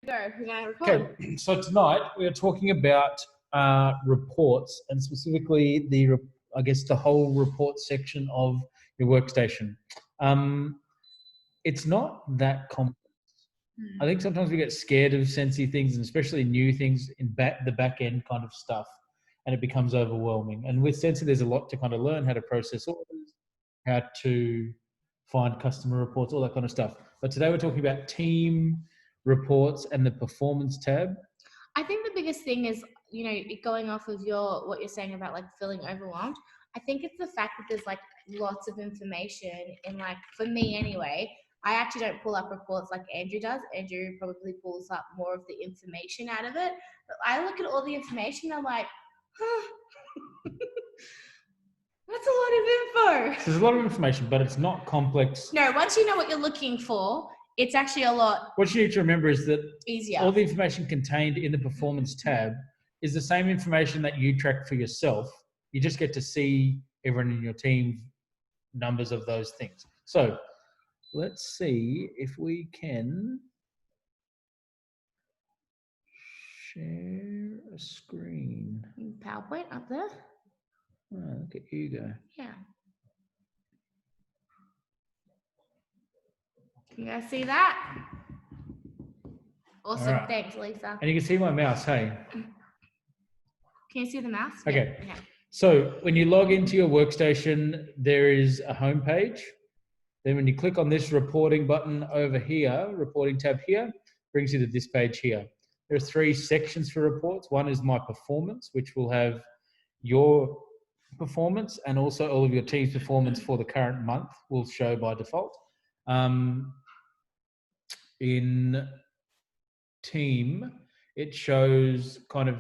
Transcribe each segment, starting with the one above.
Go. We're going to record. Okay, so tonight we are talking about reports and specifically the whole report section of your workstation. It's not that complex. I think sometimes we get scared of sensitive things, and especially new things in the back end kind of stuff, and it becomes overwhelming. And with Sensi, there's a lot to kind of learn: how to process orders, how to find customer reports, all that kind of stuff. But today we're talking about team reports and the performance tab. I think the biggest thing is, going off of what you're saying about like feeling overwhelmed. I think it's the fact that there's like lots of information and like, for me anyway, I actually don't pull up reports like Andrew does. Andrew probably pulls up more of the information out of it. But I look at all the information, I'm like, that's a lot of info. There's a lot of information, but it's not complex. No, once you know what you're looking for, it's actually a lot. What you need to remember is that easier. All the information contained in the performance tab is the same information that you track for yourself. You just get to see everyone in your team numbers of those things. So let's see if we can share a screen. PowerPoint up there. Oh, look at you go. Yeah. Can you guys see that? Awesome. Right. Thanks, Lisa. And you can see my mouse, hey? Can you see the mouse? Okay. Yeah. So when you log into your workstation, there is a home page. Then when you click on this reporting button over here, reporting tab here, brings you to this page here. There are 3 sections for reports. One is my performance, which will have your performance and also all of your team's performance for the current month will show by default. In team, it shows kind of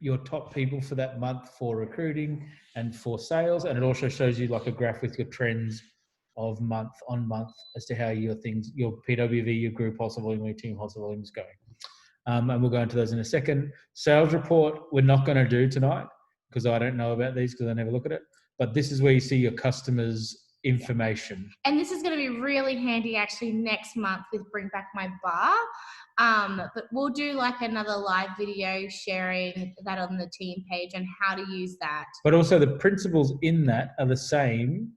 your top people for that month for recruiting and for sales, and it also shows you like a graph with your trends of month on month as to how your PWV, your group wholesale volume, your team wholesale volume is going. And we'll go into those in a second. Sales report, we're not going to do tonight because I don't know about these because I never look at it. But this is where you see your customers' information. And this is going to be really handy actually next month with Bring Back My Bar. But we'll do like another live video sharing that on the team page and how to use that. But also the principles in that are the same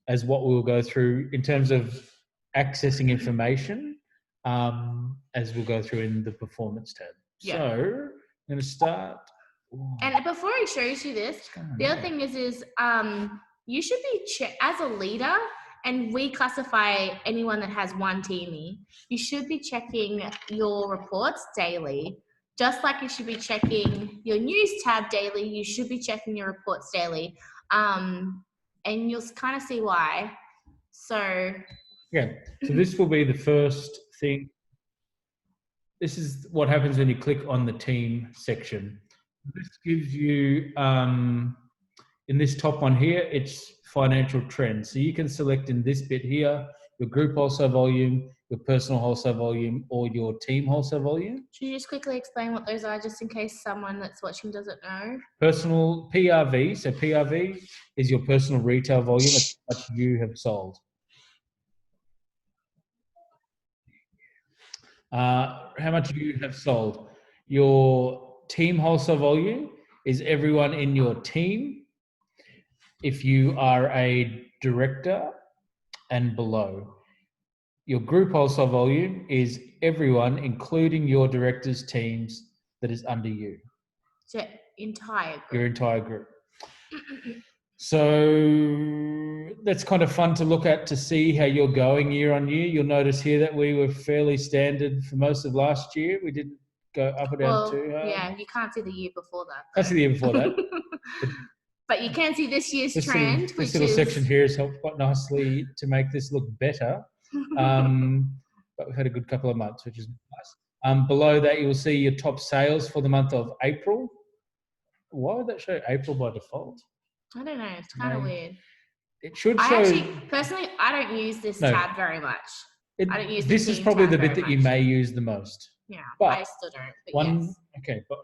as what we'll go through in terms of accessing information as we'll go through in the performance tab. Yeah. So I'm going to start. And before he shows you this, the other thing is you should be, as a leader, and we classify anyone that has one teamie, you should be checking your reports daily. Just like you should be checking your news tab daily, you should be checking your reports daily. And you'll kind of see why. So this will be the first thing. This is what happens when you click on the team section. This gives you, in this top one here, it's financial trends. So you can select in this bit here, your group wholesale volume, your personal wholesale volume, or your team wholesale volume. Should you just quickly explain what those are, just in case someone that's watching doesn't know? Personal PRV. So PRV is your personal retail volume, that's how much you have sold. How much you have sold. Your team wholesale volume is everyone in your team. If you are a director and below. Your group wholesale volume is everyone, including your directors' teams that is under you. So entire group. Your entire group. So that's kind of fun to look at to see how you're going year on year. You'll notice here that we were fairly standard for most of last year. We didn't go up or down too hard. Yeah, you can't see the year before that. Can't see the year before that. But you can see this year's trend. This little section here has helped quite nicely to make this look better. But we've had a good couple of months, which is nice. Below that, you'll see your top sales for the month of April. Why would that show April by default? I don't know. It's kind of weird. It should show. Personally, I don't use this tab very much. I don't use this is probably the bit that you may use the most. Yeah, but I still don't. But yes. Okay, but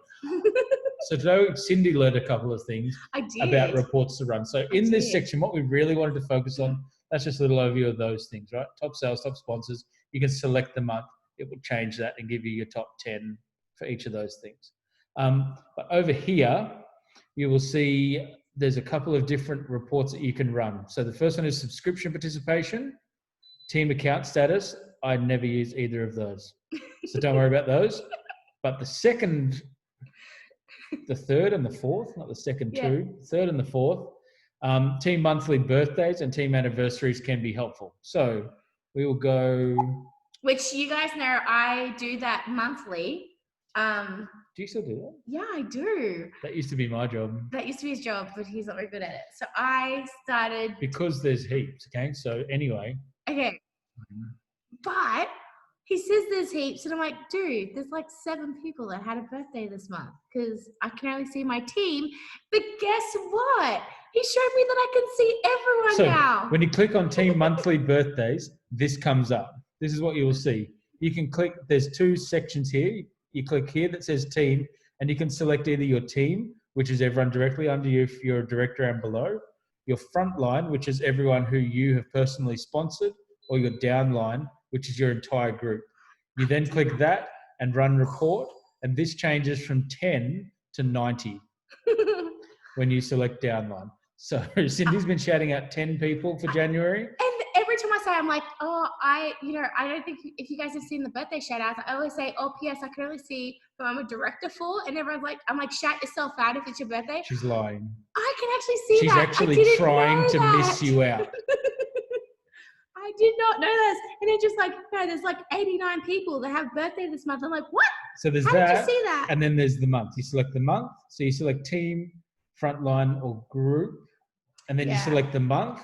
so today Cindy learned a couple of things about reports to run. So in this section, what we really wanted to focus on, that's just a little overview of those things, right? Top sales, top sponsors. You can select the month. it will change that and give you your top 10 for each of those things. But over here, you will see there's a couple of different reports that you can run. So the first one is subscription participation, team account status. I never use either of those, so don't worry about those. But the third and the fourth, not the second two, third and the fourth, team monthly birthdays and team anniversaries can be helpful. So we will go. Which you guys know, I do that monthly. Do you still do that? Yeah, I do. That used to be my job. That used to be his job, but he's not very good at it. So I started. Because there's heaps, okay? So anyway. Okay. But he says there's heaps, and I'm like, dude, there's like 7 people that had a birthday this month because I can only see my team. But guess what? He showed me that I can see everyone now. When you click on team monthly birthdays, this comes up. This is what you will see. You can click, there's 2 sections here. You click here that says team, and you can select either your team, which is everyone directly under you if you're a director and below, your front line, which is everyone who you have personally sponsored, or your downline, which is your entire group. You then click that and run report, and this changes from 10 to 90 when you select downline. So Cindy's been shouting out 10 people for January. And every time I say, I'm like, oh, I don't think if you guys have seen the birthday shout outs, I always say, oh, P.S. I can only see who I'm a director for. And everyone's like, I'm like, shout yourself out if it's your birthday. She's lying. I can actually see She's that. She's actually trying to miss you out. I did not know this. And it's just like, no, there's like 89 people that have birthday this month. I'm like, what? So there's How that. did you see that? And then there's the month. You select the month. So you select team, frontline, or group. And then you select the month.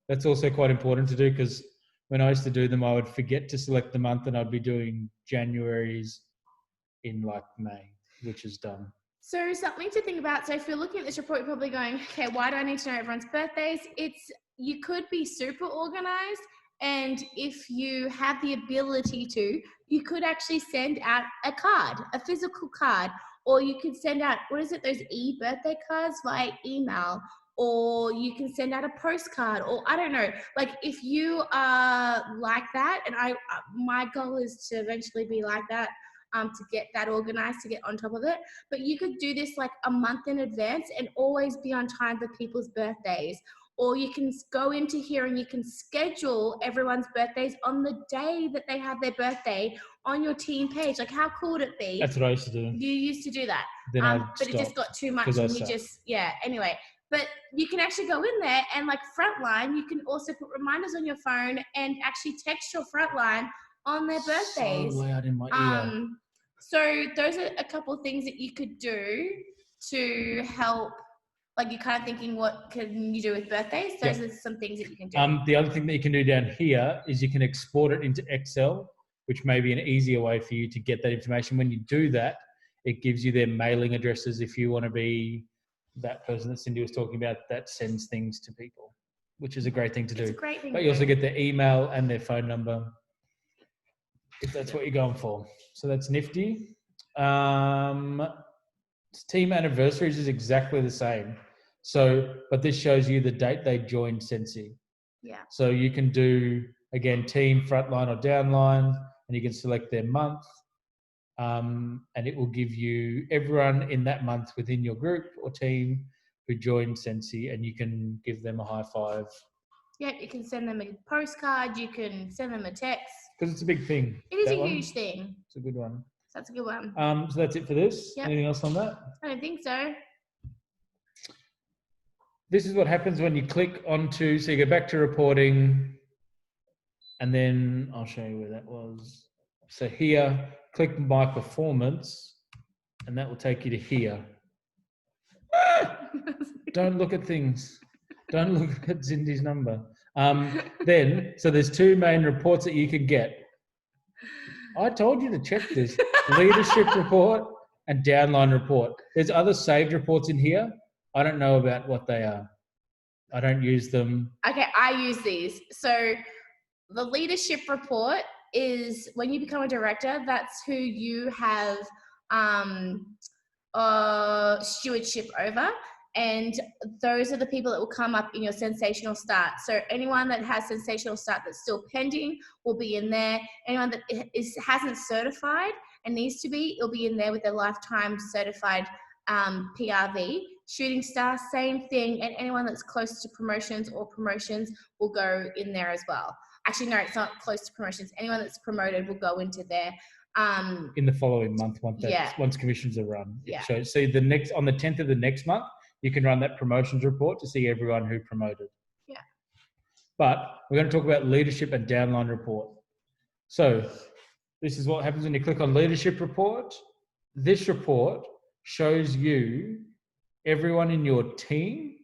That's also quite important to do because when I used to do them, I would forget to select the month and I'd be doing January's in like May, which is done. So something to think about. So if you're looking at this report, you're probably going, okay, why do I need to know everyone's birthdays? You could be super organized. And if you have the ability to, you could actually send out a card, a physical card, or you could send out, those e-birthday cards via email, or you can send out a postcard, or I don't know, like if you are like that, and my goal is to eventually be like that, to get that organized, to get on top of it. But you could do this like a month in advance and always be on time for people's birthdays. Or you can go into here and you can schedule everyone's birthdays on the day that they have their birthday on your team page. Like, how cool would it be? That's what I used to do. You used to do that. But it just got too much and you just, anyway. But you can actually go in there and like frontline, you can also put reminders on your phone and actually text your frontline on their birthdays. So loud in my ear. So those are a couple of things that you could do to help. Like you're kind of thinking, what can you do with birthdays? Those are some things that you can do. The other thing that you can do down here is you can export it into Excel, which may be an easier way for you to get that information. When you do that, it gives you their mailing addresses if you want to be that person that Cindy was talking about that sends things to people, which is a great thing to do. It's a great thing. But you also get their email and their phone number if that's what you're going for. So that's nifty. Team anniversaries is exactly the same. So, but this shows you the date they joined Sensi. Yeah. So you can do, again, team, frontline or downline, and you can select their month. And it will give you everyone in that month within your group or team who joined Sensi, and you can give them a high five. Yeah, you can send them a postcard. You can send them a text. Because it's a big thing. It is a huge thing. It's a good one. That's a good one. So that's it for this. Yep. Anything else on that? I don't think so. This is what happens when you click onto, so you go back to reporting, and then I'll show you where that was. So here, click My Performance, and that will take you to here. Don't look at things. Don't look at Cindy's number. Then, so there's 2 main reports that you can get. I told you to check this. Leadership report and downline report. There's other saved reports in here. I don't know about what they are. I don't use them. Okay, I use these. So the leadership report is when you become a director, that's who you have stewardship over. and those are the people that will come up in your sensational start. So anyone that has sensational start that's still pending will be in there. Anyone that hasn't certified and needs to be, it'll be in there with their lifetime certified PRV. Shooting star, same thing, and anyone that's close to promotions or promotions will go in there as well. Actually, no, it's not close to promotions. Anyone that's promoted will go into there. In the following month, once commissions are run. Yeah. So see on the 10th of the next month, you can run that promotions report to see everyone who promoted. Yeah. But we're going to talk about leadership and downline report. So this is what happens when you click on leadership report. This report shows you everyone in your team,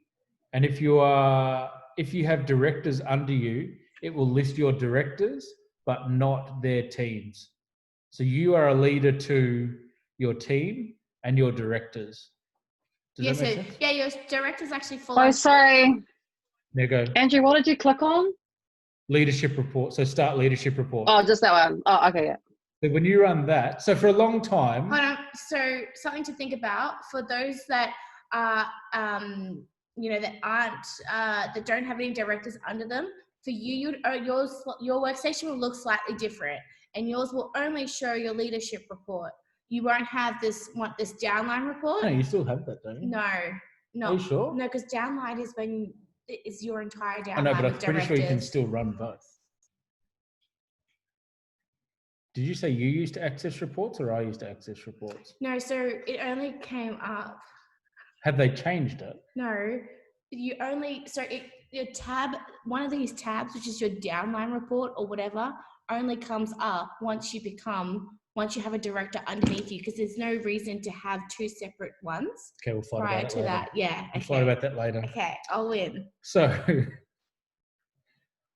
and if you have directors under you, it will list your directors but not their teams. So you are a leader to your team and your directors. Does that make sense? Yeah, your directors actually fall. Oh, sorry. There you go. Andrew, what did you click on? Leadership report. So start leadership report. Oh, just that one. Oh, okay, yeah. So when you run that, so for a long time. Hold on. So something to think about for those that are, that aren't, that don't have any directors under them. For you, your workstation will look slightly different, and yours will only show your leadership report. You won't have this downline report. No, you still have that, don't you? No. Are you sure? No, because downline is your entire downline. I know, but I'm with pretty sure you can directors. still run both. Did you say you used to access reports or I used to access reports? No, so it only came up. Have they changed it? No, your tab, one of these tabs, which is your downline report or whatever, only comes up once you have a director underneath you, because there's no reason to have two separate ones. Okay, we'll fight prior about to that later. that. Yeah. We'll fight about that later. Okay, I'll win. So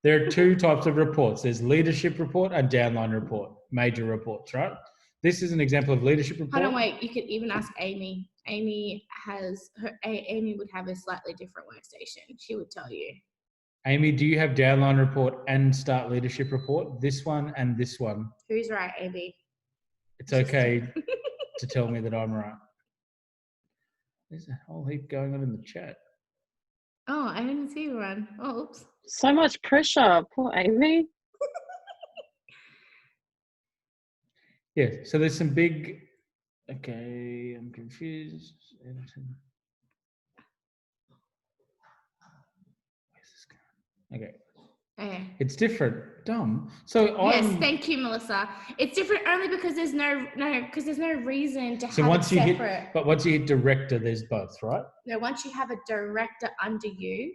there are two types of reports. There's leadership report and downline report, major reports, right? This is an example of leadership report. Hold on, wait. You could even ask Amy. Amy would have a slightly different workstation. She would tell you. Amy, do you have downline report and start leadership report? This one and this one. Who's right, Amy? It's okay to tell me that I'm right. There's a whole heap going on in the chat. Oh, I didn't see one. Oh, oops. So much pressure. Poor Amy. Yeah, so there's some big... Okay, I'm confused. Where's this going? Okay. Okay. It's different. Dumb. So yes, thank you, Melissa. It's different only because there's no reason to have it separate. But once you hit director, there's both, right? No, once you have a director under you,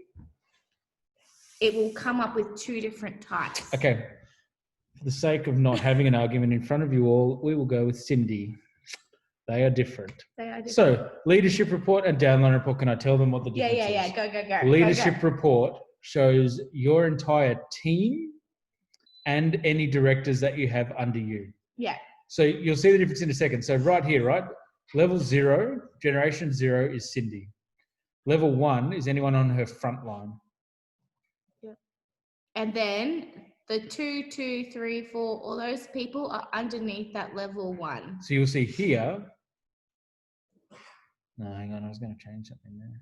it will come up with two different types. Okay. For the sake of not having an argument in front of you all, we will go with Cindy. They are different. So, leadership report and downline report, can I tell them what the difference is? Yeah. Go. Leadership report shows your entire team and any directors that you have under you. Yeah. So you'll see the difference in a second. So right here, right? Level 0, generation 0 is Cindy. Level 1 is anyone on her front line. Yeah. And then the 2, 2, 3, 4, all those people are underneath that level 1. So you'll see here. No, hang on, I was going to change something there.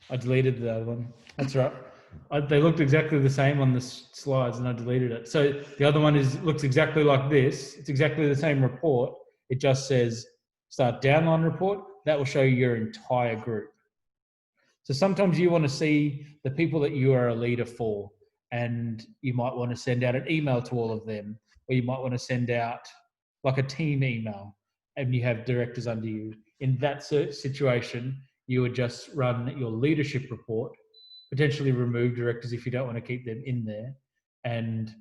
I deleted the other one. That's right. They looked exactly the same on the slides and I deleted it. So the other one looks exactly like this. It's exactly the same report. It just says start downline report. That will show you your entire group. So sometimes you want to see the people that you are a leader for, and you might want to send out an email to all of them, or you might want to send out like a team email and you have directors under you. In that situation, you would just run your leadership report, potentially remove directors if you don't want to keep them in there, and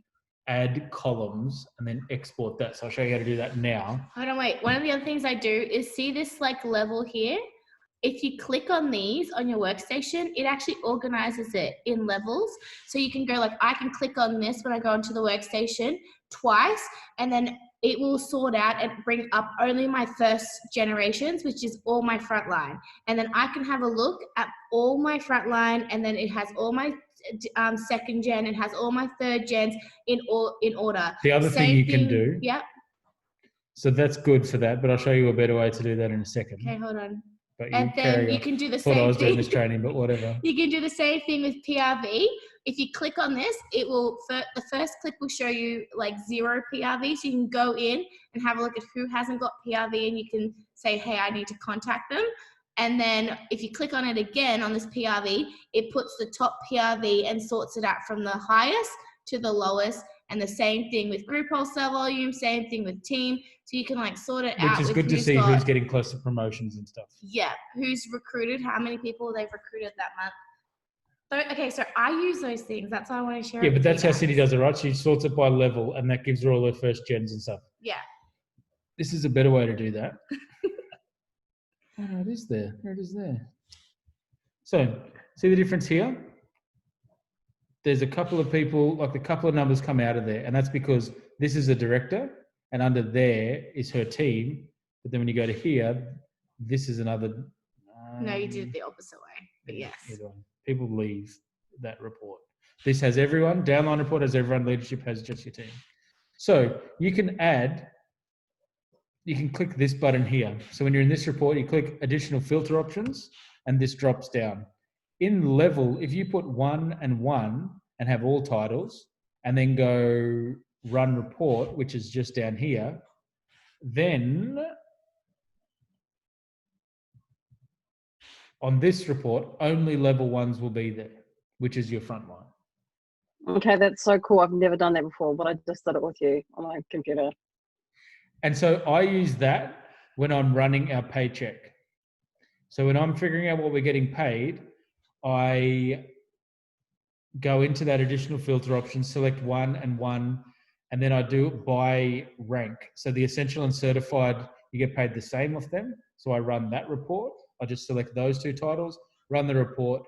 add columns and then export that. So I'll show you how to do that now. Hold on, wait. One of the other things I do is see this like level here. If you click on these on your workstation, it actually organizes it in levels. So you can go like, I can click on this when I go into the workstation twice, and then it will sort out and bring up only my first generations, which is all my frontline. And then I can have a look at all my frontline, and then it has all my second gen, it has all my third gens in order. The other thing you can do. Yep. So that's good for that, but I'll show you a better way to do that in a second. Okay, hold on. But And then you can do the thought I same was doing thing. this training, but whatever. You can do the same thing with PRV. If you click on this, it will, the first click will show you like 0 PRV. So you can go in and have a look at who hasn't got PRV and you can say, hey, I need to contact them. And then if you click on it again on this PRV, it puts the top PRV and sorts it out from the highest to the lowest. And the same thing with group wholesale volume, same thing with team. So you can like sort it out. Which is with good to who's see got, who's getting close to promotions and stuff. yeah, who's recruited, how many people they've recruited that month. So, okay, so I use those things. That's why I want to share it Yeah, but with that's you how guys. Cindy does it, right? She sorts it by level, and that gives her all her first gens and stuff. Yeah. This is a better way to do that. Oh, no, it is there. There it is there. So, see the difference here? There's a couple of people, like a couple of numbers come out of there, and that's because this is a director, and under there is her team. But then when you go to here, this is another. No, you did it the opposite way, but yes. Either way. People leave that report. This has everyone. Downline report has everyone. Leadership has just your team. So you can add. You can click this button here. So when you're in this report, you click additional filter options, and this drops down. In level, if you put 1 and 1 and have all titles, and then go run report, which is just down here, then on this report, only level 1s will be there, which is your front line. Okay, that's so cool. I've never done that before, but I just did it with you on my computer. And so I use that when I'm running our paycheck. So when I'm figuring out what we're getting paid, I go into that additional filter option, select 1 and 1, and then I do it by rank. So the essential and certified, you get paid the same of them. So I run that report. I just select those 2 titles, run the report,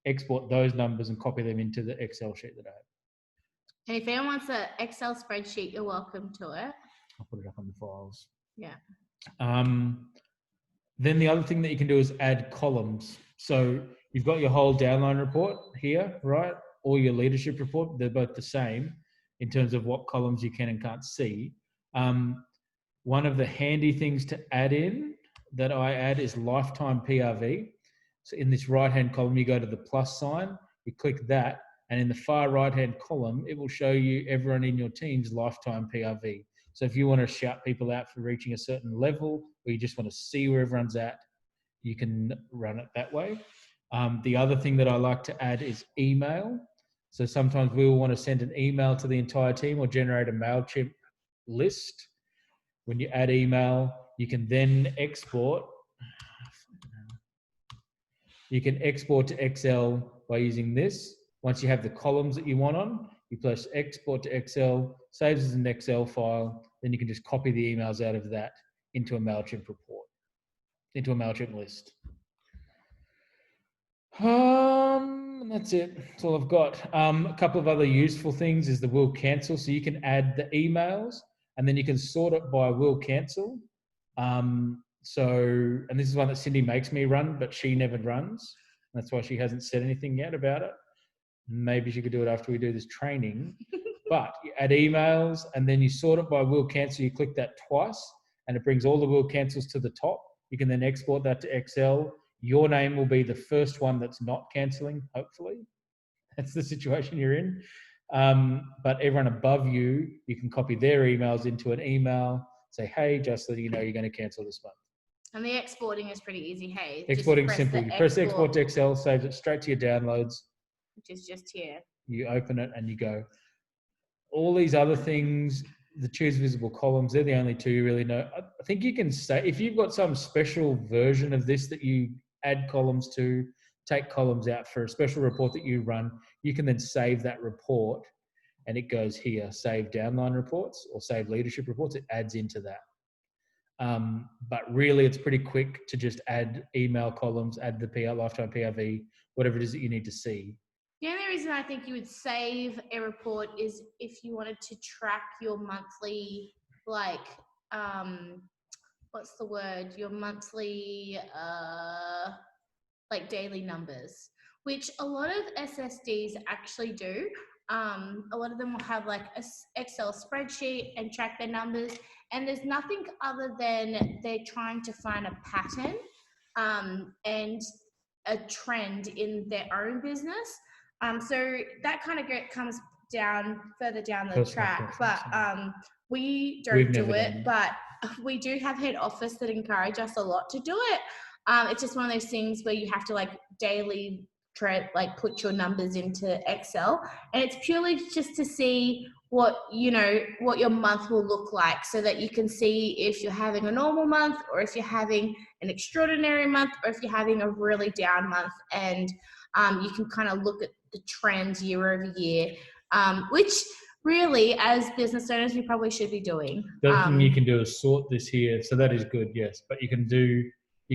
export those numbers and copy them into the Excel sheet that I have. And if anyone wants an Excel spreadsheet, you're welcome to it. I'll put it up on the files. Yeah. Then the other thing that you can do is add columns. So you've got your whole downline report here, right? Or your leadership report. They're both the same in terms of what columns you can and can't see. One of the handy things to add in that I add is lifetime PRV. So in this right-hand column, you go to the plus sign, you click that, and in the far right-hand column, it will show you everyone in your team's lifetime PRV. So if you want to shout people out for reaching a certain level, or you just want to see where everyone's at, you can run it that way. The other thing that I like to add is email. So sometimes we will want to send an email to the entire team or generate a MailChimp list. When you add email, you can then export. You can export to Excel by using this. Once you have the columns that you want on, you press export to Excel, saves as an Excel file, then you can just copy the emails out of that into a MailChimp report, into a MailChimp list. And that's it. That's all I've got. A couple of other useful things is the will cancel. So you can add the emails and then you can sort it by will cancel. And this is one that Cindy makes me run, but she never runs. That's why she hasn't said anything yet about it. Maybe she could do it after we do this training. But you add emails and then you sort it by will cancel. You click that twice and it brings all the will cancels to the top. You can then export that to Excel. Your name will be the first one that's not canceling, hopefully. That's the situation you're in. But everyone above you, you can copy their emails into an email, say, hey, just so you know you're going to cancel this month. And the exporting is pretty easy. Hey, Exporting simple. You press export to Excel, saves it straight to your downloads. Which is just here. You open it and you go. All these other things, the choose visible columns, they're the only 2 you really know. I think you can say, if you've got some special version of this that you add columns to, take columns out for a special report that you run, you can then save that report and it goes here, save downline reports or save leadership reports. It adds into that. But really it's pretty quick to just add email columns, add the lifetime PRV, whatever it is that you need to see. The only reason I think you would save a report is if you wanted to track your monthly, like, what's the word? Your monthly, like daily numbers, which a lot of SSDs actually do. A lot of them will have like a Excel spreadsheet and track their numbers, and there's nothing other than they're trying to find a pattern and a trend in their own business. So that kind of comes down further down the Personal track, preference, but we don't We've do never it, done but we do have head office that encourage us a lot to do it. It's just one of those things where you have to like daily put your numbers into Excel, and it's purely just to see what your month will look like, so that you can see if you're having a normal month, or if you're having an extraordinary month, or if you're having a really down month, and you can kind of look at the trends year over year, which really, as business owners, we probably should be doing. The other thing you can do is sort this here. So that is good, yes. But you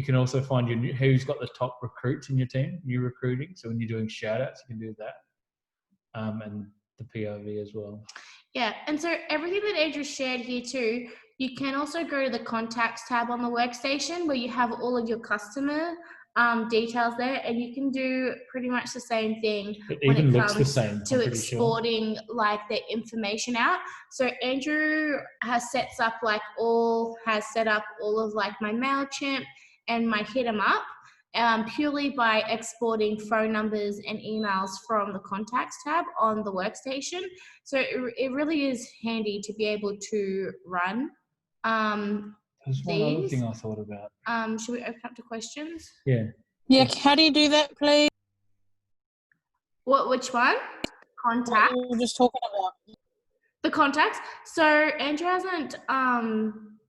can also find who's got the top recruits in your team, new recruiting. So when you're doing shout outs, you can do that. And the PRV as well. Yeah, and so everything that Andrew shared here too, you can also go to the contacts tab on the workstation where you have all of your customer details there, and you can do pretty much the same thing when it comes to exporting like their information out. So Andrew has set up all of like my MailChimp and my Hit 'em Up, purely by exporting phone numbers and emails from the contacts tab on the workstation. So it really is handy to be able to run There's one other thing I thought about. Should we open up to questions? Yeah. Yeah, how do you do that, please? Which one? Contact. What we were just talking about. The contacts. So Andrew hasn't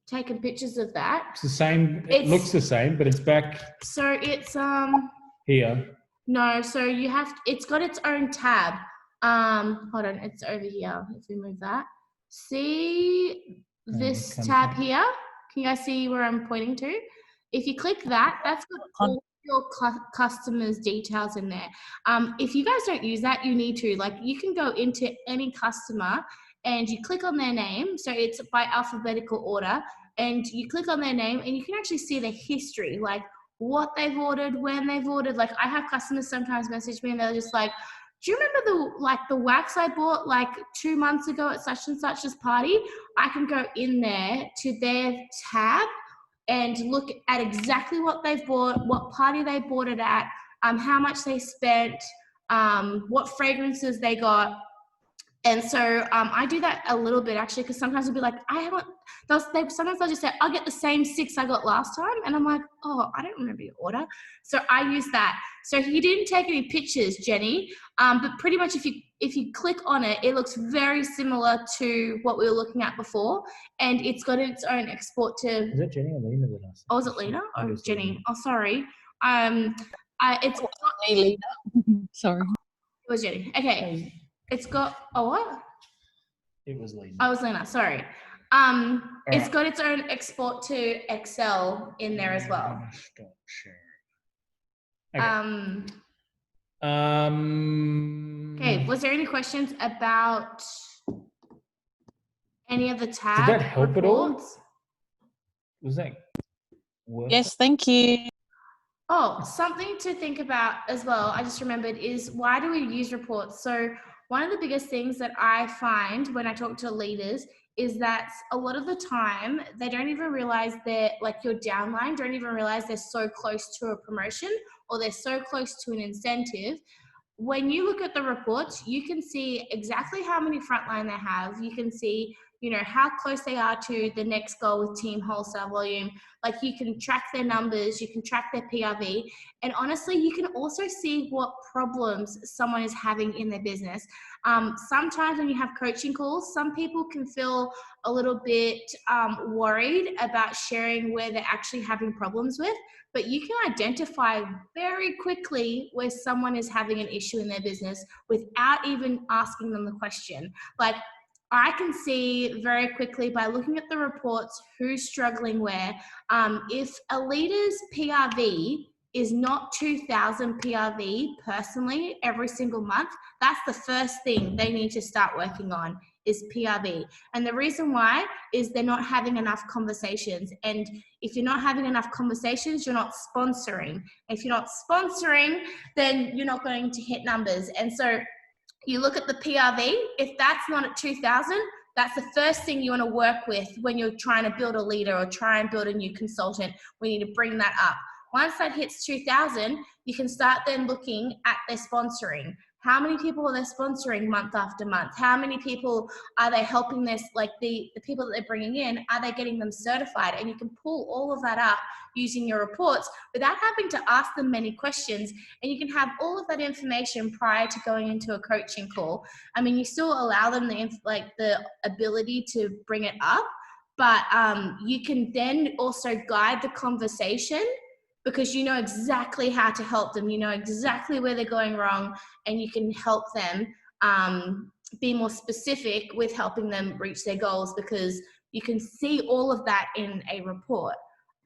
taken pictures of that. It's the same. It looks the same, but it's back. So it's here. No, so it's got its own tab. Hold on, it's over here. If we move that. See this tab here? Can you guys see where I'm pointing to? If you click that, that's got all your customers' details in there. If you guys don't use that, you need to. Like, you can go into any customer and you click on their name. So it's by alphabetical order, and you click on their name and you can actually see the history, like what they've ordered, when they've ordered. Like, I have customers sometimes message me and they're just like, do you remember the wax I bought like 2 months ago at such and such's party? I can go in there to their tab and look at exactly what they've bought, what party they bought it at, how much they spent, what fragrances they got. And so I do that a little bit actually, because sometimes I'll be like, sometimes they'll just say, I'll get the same 6 I got last time. And I'm like, oh, I don't remember your order. So I use that. So he didn't take any pictures, Jenny, but pretty much if you click on it, it looks very similar to what we were looking at before. And it's got its own export to... Is that Jenny or Lena that I said? Oh, is it Lena? Oh, Jenny. Lena. Oh, sorry. It's Lena. Sorry. It was Jenny. Okay. It's got what? It was Lena. Oh, it was Lena. Sorry. It's got its own export to Excel in there as well. Stop sharing. Okay. Was there any questions about any of the tabs? Did that help at all? Was that worth Yes, it? thank you. Oh, something to think about as well, I just remembered, is why do we use reports? So one of the biggest things that I find when I talk to leaders is that a lot of the time they don't even realize your downline don't even realize they're so close to a promotion or they're so close to an incentive. When you look at the reports, you can see exactly how many frontline they have. You can see, how close they are to the next goal with team wholesale volume. Like, you can track their numbers, you can track their PRV. And honestly, you can also see what problems someone is having in their business. Sometimes when you have coaching calls, some people can feel a little bit worried about sharing where they're actually having problems with, but you can identify very quickly where someone is having an issue in their business without even asking them the question. Like, I can see very quickly by looking at the reports who's struggling where. If a leader's PRV is not 2,000 PRV personally every single month, that's the first thing they need to start working on, is PRV. And the reason why is they're not having enough conversations. And if you're not having enough conversations, you're not sponsoring. If you're not sponsoring, then you're not going to hit numbers. And so You look at the PRV. If that's not at 2,000, that's the first thing you want to work with when you're trying to build a leader or try and build a new consultant. We need to bring that up. Once that hits 2,000, you can start then looking at their sponsoring. How many people are they sponsoring month after month? How many people are they helping this, like the people that they're bringing in, are they getting them certified? And you can pull all of that up using your reports without having to ask them many questions. And you can have all of that information prior to going into a coaching call. I mean, you still allow them the ability to bring it up, but you can then also guide the conversation, because you know exactly how to help them. You know exactly where they're going wrong, and you can help them be more specific with helping them reach their goals, because you can see all of that in a report.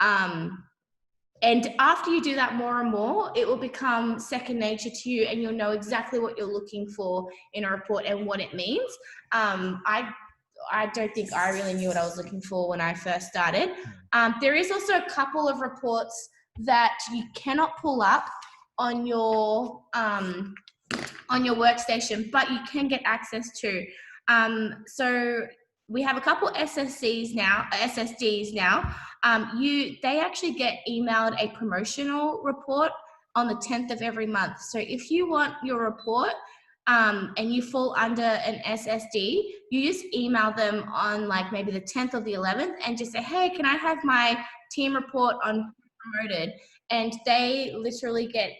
And after you do that more and more, it will become second nature to you, and you'll know exactly what you're looking for in a report and what it means. I don't think I really knew what I was looking for when I first started. There is also a couple of reports that you cannot pull up on your workstation, but you can get access to. So we have a couple SSDs now. They actually get emailed a promotional report on the 10th of every month. So if you want your report and you fall under an SSD, you just email them on like maybe the 10th or the 11th and just say, hey, can I have my team report on promoted? And they literally get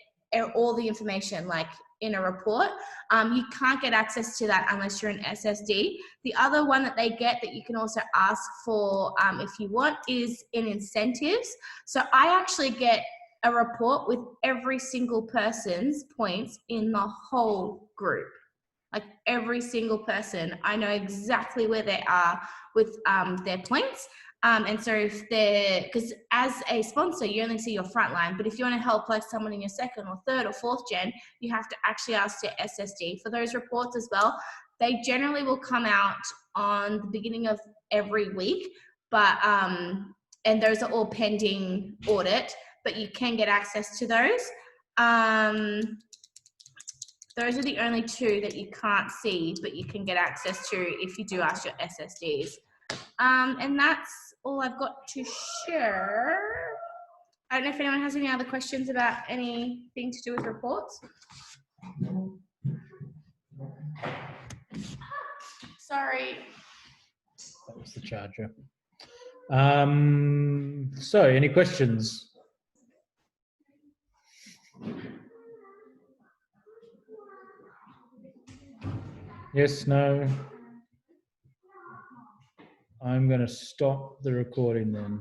all the information like in a report. You can't get access to that unless you're an SSD. The other one that they get that you can also ask for if you want is in incentives. So I actually get a report with every single person's points in the whole group. Like every single person, I know exactly where they are with their points. And so if because as a sponsor, you only see your front line, but if you want to help like someone in your second or third or fourth gen, you have to actually ask your SSD for those reports as well. They generally will come out on the beginning of every week, but and those are all pending audit, but you can get access to those. Those are the only two that you can't see, but you can get access to if you do ask your SSDs. And that's all I've got to share. I don't know if anyone has any other questions about anything to do with reports. Sorry. That was the charger. So any questions? Yes, no? I'm going to stop the recording then.